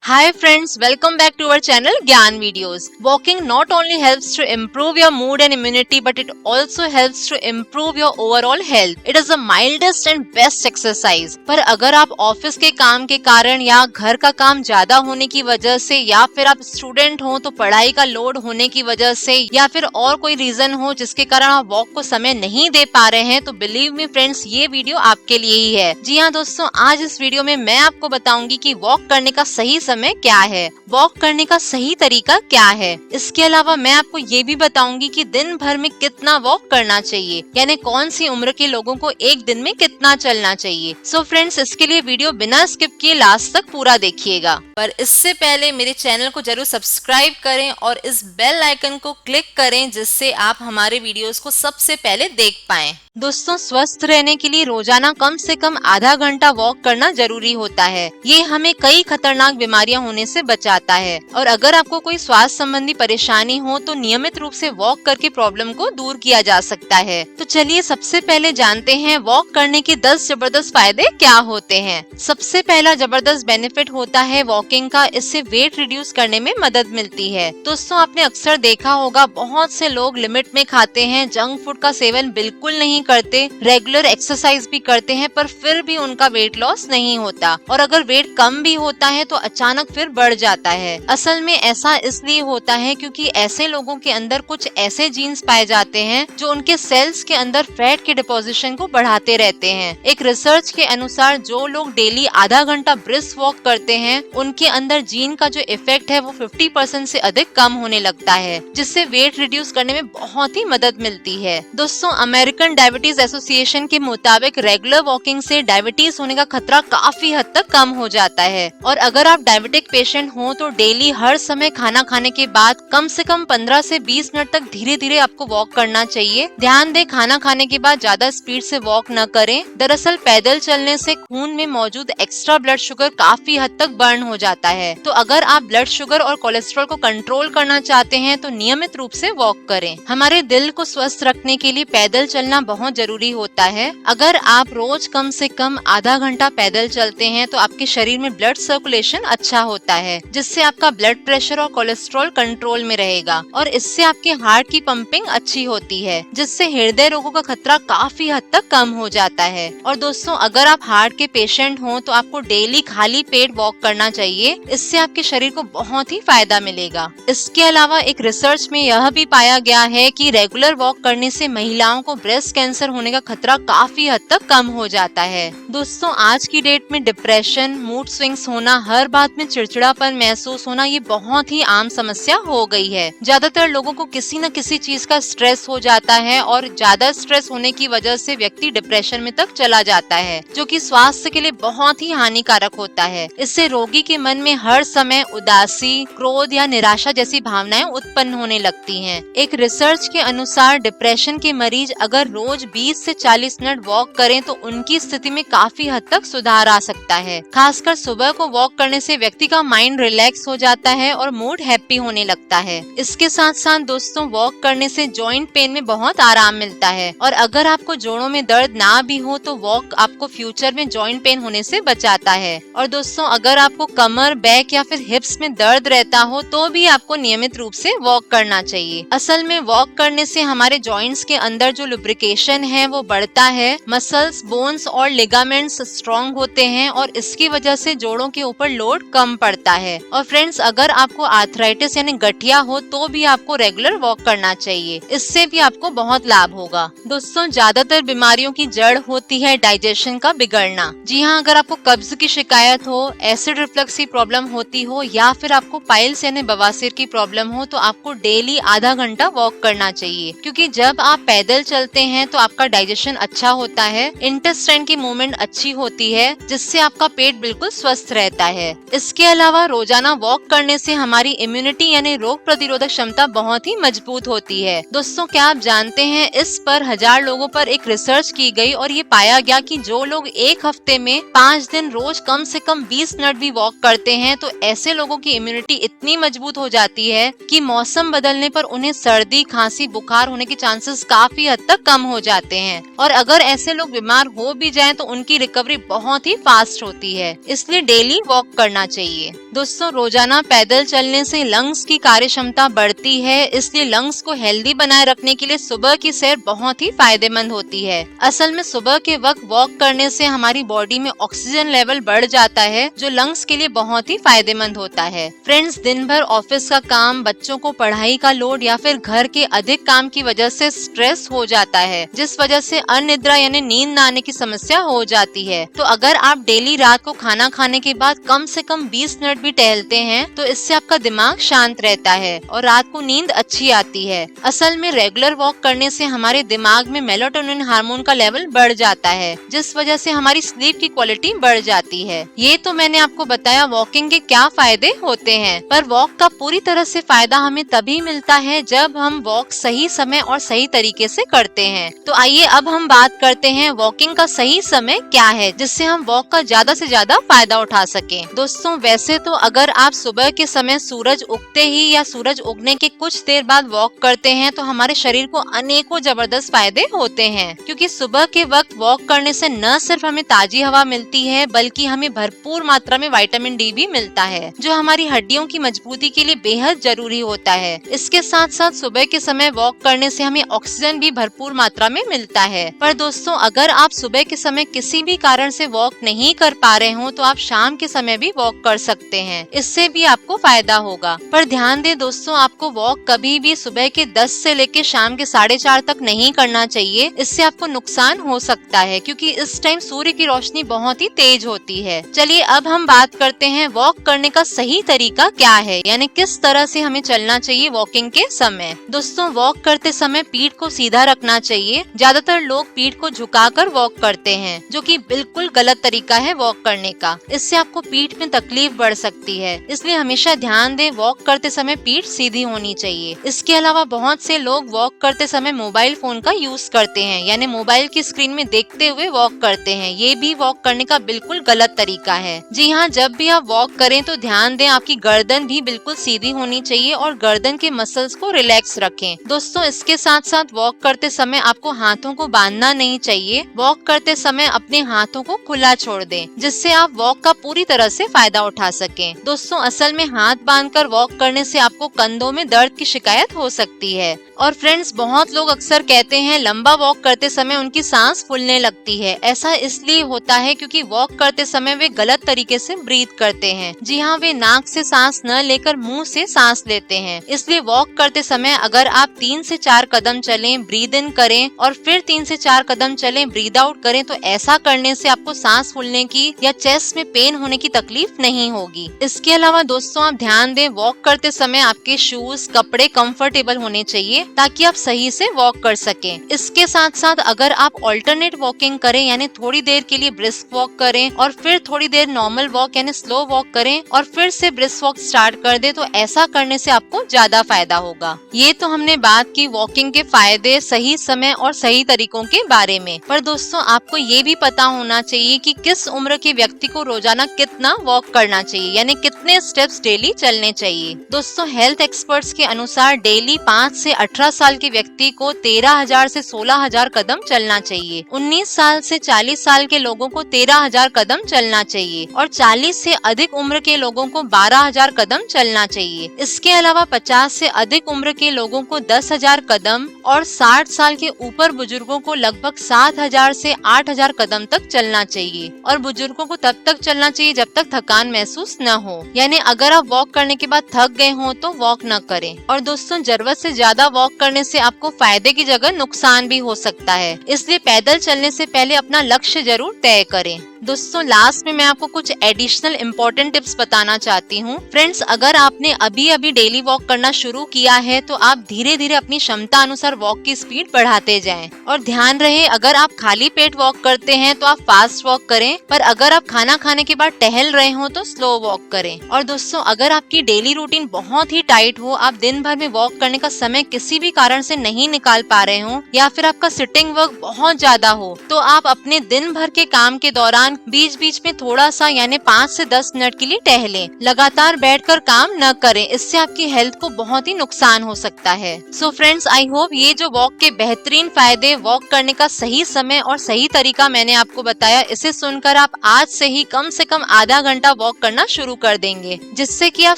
Hi friends, welcome back to our channel Gyan Videos. Walking not only helps to improve your mood and immunity but it also helps to improve your overall health. It is the mildest and best exercise. पर अगर आप office के काम के कारण या घर का काम ज्यादा होने की वजह से या फिर आप स्टूडेंट हो तो पढ़ाई का लोड होने की वजह से या फिर और कोई रीजन हो जिसके कारण आप वॉक को समय नहीं दे पा रहे हैं तो बिलीव मी फ्रेंड्स ये वीडियो आपके लिए ही है। जी हाँ दोस्तों, आज इस वीडियो में मैं आपको बताऊंगी कि वॉक करने का सही समय क्या है, वॉक करने का सही तरीका क्या है। इसके अलावा मैं आपको ये भी बताऊंगी कि दिन भर में कितना वॉक करना चाहिए, यानी कौन सी उम्र के लोगों को एक दिन में कितना चलना चाहिए। सो फ्रेंड्स, इसके लिए वीडियो बिना स्किप किए लास्ट तक पूरा देखिएगा। पर इससे पहले मेरे चैनल को जरूर सब्सक्राइब करें और इस बेल आइकन को क्लिक करें जिससे आप हमारे वीडियोस को सबसे पहले देख पाएं। दोस्तों, स्वस्थ रहने के लिए रोजाना कम से कम आधा घंटा वॉक करना जरूरी होता है। ये हमें कई खतरनाक बीमारियां होने से बचाता है और अगर आपको कोई स्वास्थ्य संबंधी परेशानी हो तो नियमित रूप से वॉक करके प्रॉब्लम को दूर किया जा सकता है। तो चलिए सबसे पहले जानते हैं वॉक करने के 10 जबरदस्त फायदे क्या होते हैं। सबसे पहला जबरदस्त बेनिफिट होता है वॉकिंग का, इससे वेट रिड्यूस करने में मदद मिलती है। दोस्तों, आपने अक्सर देखा होगा बहुत से लोग लिमिट में खाते हैं, जंक फूड का सेवन बिल्कुल नहीं करते, रेगुलर एक्सरसाइज भी करते हैं पर फिर भी उनका वेट लॉस नहीं होता और अगर वेट कम भी होता है तो अचानक फिर बढ़ जाता है। असल में ऐसा इसलिए होता है क्योंकि ऐसे लोगों के अंदर कुछ ऐसे जीन्स पाए जाते हैं जो उनके सेल्स के अंदर फैट के डिपोजिशन को बढ़ाते रहते हैं। एक रिसर्च के अनुसार जो लोग डेली आधा घंटा ब्रिस्क वॉक करते हैं उनके अंदर जीन का जो इफेक्ट है वो 50% से अधिक कम होने लगता है, जिससे वेट रिड्यूस करने में बहुत ही मदद मिलती है। दोस्तों, अमेरिकन डायबिटीज एसोसिएशन के मुताबिक रेगुलर वॉकिंग से डायबिटीज होने का खतरा काफी हद तक कम हो जाता है और अगर आप डायबिटिक पेशेंट हो तो डेली हर समय खाना खाने के बाद कम से कम 15 से 20 मिनट तक धीरे धीरे आपको वॉक करना चाहिए। ध्यान दें, खाना खाने के बाद ज्यादा स्पीड से वॉक न करें। दरअसल पैदल चलने से खून में मौजूद एक्स्ट्रा ब्लड शुगर काफी हद तक बर्न हो जाता है। तो अगर आप ब्लड शुगर और कोलेस्ट्रॉल को कंट्रोल करना चाहते हैं तो नियमित रूप से वॉक करें। हमारे दिल को स्वस्थ रखने के लिए पैदल चलना बहुत जरूरी होता है। अगर आप रोज कम से कम आधा घंटा पैदल चलते हैं तो आपके शरीर में ब्लड सर्कुलेशन अच्छा होता है, जिससे आपका ब्लड प्रेशर और कोलेस्ट्रॉल कंट्रोल में रहेगा और इससे आपके हार्ट की पंपिंग अच्छी होती है, जिससे हृदय रोगों का खतरा काफी हद तक कम हो जाता है। और दोस्तों, अगर आप हार्ट के पेशेंट हो तो आपको डेली खाली पेट वॉक करना चाहिए, इससे आपके शरीर को बहुत ही फायदा मिलेगा। इसके अलावा एक रिसर्च में यह भी पाया गया है कि रेगुलर वॉक करने से महिलाओं को ब्रेस्ट कैंसर होने का खतरा काफी हद तक कम हो जाता है। दोस्तों, आज की डेट में डिप्रेशन, मूड स्विंग्स होना, हर बात में चिड़चिड़ापन महसूस होना ये बहुत ही आम समस्या हो गई है। ज्यादातर लोगों को किसी न किसी चीज का स्ट्रेस हो जाता है और ज्यादा स्ट्रेस होने की वजह से व्यक्ति डिप्रेशन में तक चला जाता है, जो कि स्वास्थ्य के लिए बहुत ही हानिकारक होता है। इससे रोगी के मन में हर समय उदासी, क्रोध या निराशा जैसी भावनाएं उत्पन्न होने लगती हैं। एक रिसर्च के अनुसार डिप्रेशन के मरीज अगर रोज 20 से 40 मिनट वॉक करें तो उनकी स्थिति में काफी हद तक सुधार आ सकता है। खासकर सुबह को वॉक करने से व्यक्ति का माइंड रिलैक्स हो जाता है और मूड हैप्पी होने लगता है। इसके साथ साथ दोस्तों, वॉक करने से जॉइंट पेन में बहुत आराम मिलता है और अगर आपको जोड़ों में दर्द ना भी हो तो वॉक आपको फ्यूचर में जॉइंट पेन होने से बचाता है। और दोस्तों, अगर आपको कमर, बैक या फिर हिप्स में दर्द रहता हो तो भी आपको नियमित रूप से वॉक करना चाहिए। असल में वॉक करने से हमारे जॉइंट्स के अंदर जो लुब्रिकेशन है वो बढ़ता है, मसल्स, बोन्स और लिगामेंट्स स्ट्रॉन्ग होते हैं और इसकी वजह से जोड़ों के ऊपर लोड कम पड़ता है। और फ्रेंड्स, अगर आपको आर्थराइटिस यानी गठिया हो तो भी आपको रेगुलर वॉक करना चाहिए, इससे भी आपको बहुत लाभ होगा। दोस्तों, ज्यादातर बीमारियों की जड़ होती है डाइजेशन का बिगड़ना। जी हाँ, अगर आपको कब्ज की शिकायत हो, एसिड रिफ्लक्स की प्रॉब्लम होती हो या फिर आपको पाइल्स यानी बवासीर की प्रॉब्लम हो तो आपको डेली आधा घंटा वॉक करना चाहिए, क्योंकि जब आप पैदल चलते हैं तो आपका डाइजेशन अच्छा होता है, इंटेस्टाइन की मूवमेंट अच्छी होती है, जिससे आपका पेट बिल्कुल स्वस्थ रहता है। इसके अलावा रोजाना वॉक करने से हमारी इम्यूनिटी यानी रोग प्रतिरोधक क्षमता बहुत ही मजबूत होती है। दोस्तों, क्या आप जानते हैं इस पर 1000 लोगों पर एक रिसर्च की गई और ये पाया गया कि जो लोग एक हफ्ते में 5 दिन रोज कम से कम 20 मिनट भी वॉक करते हैं तो ऐसे लोगों की इम्यूनिटी इतनी मजबूत हो जाती है कि मौसम बदलने पर उन्हें सर्दी, खांसी, बुखार होने के चांसेस काफी हद तक कम हो जाते हैं, और अगर ऐसे लोग बीमार हो भी जाएं तो उनकी रिकवरी बहुत ही फास्ट होती है। इसलिए डेली वॉक करना चाहिए। दोस्तों, रोजाना पैदल चलने से लंग्स की कार्य क्षमता बढ़ती है, इसलिए लंग्स को हेल्दी बनाए रखने के लिए सुबह की सैर बहुत ही फायदेमंद होती है। असल में सुबह के वक्त वॉक करने से हमारी बॉडी में ऑक्सीजन लेवल बढ़ जाता है, जो लंग्स के लिए बहुत ही फायदेमंद होता है। फ्रेंड्स, दिन भर ऑफिस का काम, बच्चों को पढ़ाई का लोड या फिर घर के अधिक काम की वजह से स्ट्रेस हो जाता है, जिस वजह से अनिद्रा यानी नींद न आने की समस्या हो जाती है। तो अगर आप डेली रात को खाना खाने के बाद कम से कम 20 मिनट भी टहलते हैं तो इससे आपका दिमाग शांत रहता है और रात को नींद अच्छी आती है। असल में रेगुलर वॉक करने से हमारे दिमाग में मेलाटोनिन हार्मोन का लेवल बढ़ जाता है, जिस वजह से हमारी स्लीप की क्वालिटी बढ़ जाती है। ये तो मैंने आपको बताया वॉकिंग के क्या फायदे होते हैं, पर वॉक का पूरी तरह से फायदा हमें तभी मिलता है जब हम वॉक सही समय और सही तरीके से करते हैं। तो आइए अब हम बात करते हैं वॉकिंग का सही समय क्या है, जिससे हम वॉक का ज्यादा से ज्यादा फायदा उठा सकें। दोस्तों, वैसे तो अगर आप सुबह के समय सूरज उगते ही या सूरज उगने के कुछ देर बाद वॉक करते हैं तो हमारे शरीर को अनेकों जबरदस्त फायदे होते हैं, क्योंकि सुबह के वक्त वॉक करने से न सिर्फ हमें ताजी हवा मिलती है बल्कि हमें भरपूर मात्रा में विटामिन डी भी मिलता है, जो हमारी हड्डियों की मजबूती के लिए बेहद जरूरी होता है। इसके साथ साथ सुबह के समय वॉक करने से हमें ऑक्सीजन भी भरपूर मात्रा में मिलता है। पर दोस्तों, अगर आप सुबह के समय किसी भी कारण से वॉक नहीं कर पा रहे हो तो आप शाम के समय भी वॉक कर सकते हैं, इससे भी आपको फायदा होगा। पर ध्यान दें दोस्तों, आपको वॉक कभी भी सुबह के 10 से लेकर शाम के 4:30 तक नहीं करना चाहिए। इससे आपको नुकसान हो सकता है, क्योंकि इस टाइम सूर्य की रोशनी बहुत ही तेज होती है। चलिए अब हम बात करते हैं वॉक करने का सही तरीका क्या है, यानी किस तरह से हमें चलना चाहिए वॉकिंग के समय। दोस्तों, वॉक करते समय पीठ को सीधा रखना चाहिए। ज्यादातर लोग पीठ को झुकाकर वॉक करते हैं, जो कि बिल्कुल गलत तरीका है वॉक करने का। इससे आपको पीठ में तकलीफ बढ़ सकती है, इसलिए हमेशा ध्यान दें वॉक करते समय पीठ सीधी होनी चाहिए। इसके अलावा बहुत से लोग वॉक करते समय मोबाइल फोन का यूज करते हैं, यानी मोबाइल की स्क्रीन में देखते हुए वॉक करते हैं। ये भी वॉक करने का बिल्कुल गलत तरीका है। जी हाँ, जब भी आप वॉक करें तो ध्यान दें आपकी गर्दन भी बिल्कुल सीधी होनी चाहिए और गर्दन के मसल्स को रिलैक्स रखें। दोस्तों, इसके साथ साथ वॉक करते समय आपको हाथों को बांधना नहीं चाहिए। वॉक करते समय अपने हाथों को खुला छोड़ दें, जिससे आप वॉक का पूरी तरह से फायदा उठा सकें। दोस्तों, असल में हाथ बांधकर वॉक करने से आपको कंधों में दर्द की शिकायत हो सकती है। और फ्रेंड्स, बहुत लोग अक्सर कहते हैं लंबा वॉक करते समय उनकी सांस फूलने लगती है। ऐसा इसलिए होता है क्योंकि वॉक करते समय वे गलत तरीके से ब्रीथ करते हैं। जी हाँ, वे नाक से सांस न लेकर मुंह से सांस लेते हैं। इसलिए वॉक करते समय अगर आप 3 से 4 कदम चलें, ब्रीद इन करें और फिर 3 से 4 कदम चलें, ब्रीद आउट करें, तो ऐसा करने से आपको सांस फूलने की या चेस्ट में पेन होने की तकलीफ नहीं होगी। इसके अलावा दोस्तों, आप ध्यान दें वॉक करते समय आपके शूज, कपड़े कंफर्टेबल होने चाहिए ताकि आप सही से वॉक कर सकें। इसके साथ साथ अगर आप ऑल्टरनेट वॉकिंग करें, यानी थोड़ी देर के लिए ब्रिस्क वॉक करें और फिर थोड़ी देर नॉर्मल वॉक यानी स्लो वॉक करें और फिर से ब्रिस्क वॉक स्टार्ट कर दे, तो ऐसा करने से आपको ज्यादा फायदा होगा। ये तो हमने बात की वॉकिंग के फायदे, सही समय और सही तरीकों के बारे में। पर दोस्तों, आपको ये भी पता होना चाहिए कि किस उम्र के व्यक्ति को रोजाना कितना वॉक करना चाहिए, यानी कितने स्टेप्स डेली चलने चाहिए। दोस्तों, हेल्थ एक्सपर्ट्स के अनुसार डेली 5 से 18 साल के व्यक्ति को 13,000 से 16,000 कदम चलना चाहिए। 19 साल से 40 साल के लोगों को 13,000 कदम चलना चाहिए और 40 से अधिक उम्र के लोगों को 12,000 कदम चलना चाहिए। इसके अलावा 50 से अधिक उम्र के लोगों को 10,000 कदम और 60 साल के ऊपर बुजुर्गों को लगभग 7,000 से 8,000 कदम तक चलना चाहिए। और बुजुर्गों को तब तक चलना चाहिए जब तक थकान महसूस न हो, यानी अगर आप वॉक करने के बाद थक गए हो तो वॉक न करें। और दोस्तों, जरूरत से ज्यादा वॉक करने से आपको फायदे की जगह नुकसान भी हो सकता है, इसलिए पैदल चलने से पहले अपना लक्ष्य जरूर तय करें। दोस्तों, लास्ट में मैं आपको कुछ एडिशनल इम्पोर्टेंट टिप्स बताना चाहती हूँ। फ्रेंड्स, अगर आपने अभी अभी डेली वॉक करना शुरू किया है तो आप धीरे धीरे अपनी क्षमता अनुसार वॉक की स्पीड बढ़ाते जाएं। और ध्यान रहे, अगर आप खाली पेट वॉक करते हैं तो आप फास्ट वॉक करें, पर अगर आप खाना खाने के बाद टहल रहे हो तो स्लो वॉक करें। और दोस्तों, अगर आपकी डेली रूटीन बहुत ही टाइट हो, आप दिन भर में वॉक करने का समय किसी भी कारण से नहीं निकाल पा रहे हो या फिर आपका सिटिंग वर्क बहुत ज्यादा हो, तो आप अपने दिन भर के काम के दौरान दौरान बीच बीच में थोड़ा सा यानी 5 से 10 मिनट के लिए टहलें। लगातार बैठकर काम न करें, इससे आपकी हेल्थ को बहुत ही नुकसान हो सकता है। सो फ्रेंड्स, आई होप ये जो वॉक के बेहतरीन फायदे, वॉक करने का सही समय और सही तरीका मैंने आपको बताया, इसे सुनकर आप आज से ही कम से कम आधा घंटा वॉक करना शुरू कर देंगे, जिससे कि आप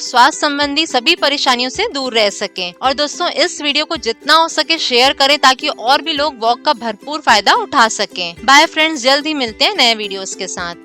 स्वास्थ्य संबंधी सभी परेशानियों से दूर रह सकें। और दोस्तों, इस वीडियो को जितना हो सके शेयर करें ताकि और भी लोग वॉक का भरपूर फायदा उठा सकें। बाय फ्रेंड्स, जल्द ही मिलते हैं नए वीडियोस के साथ।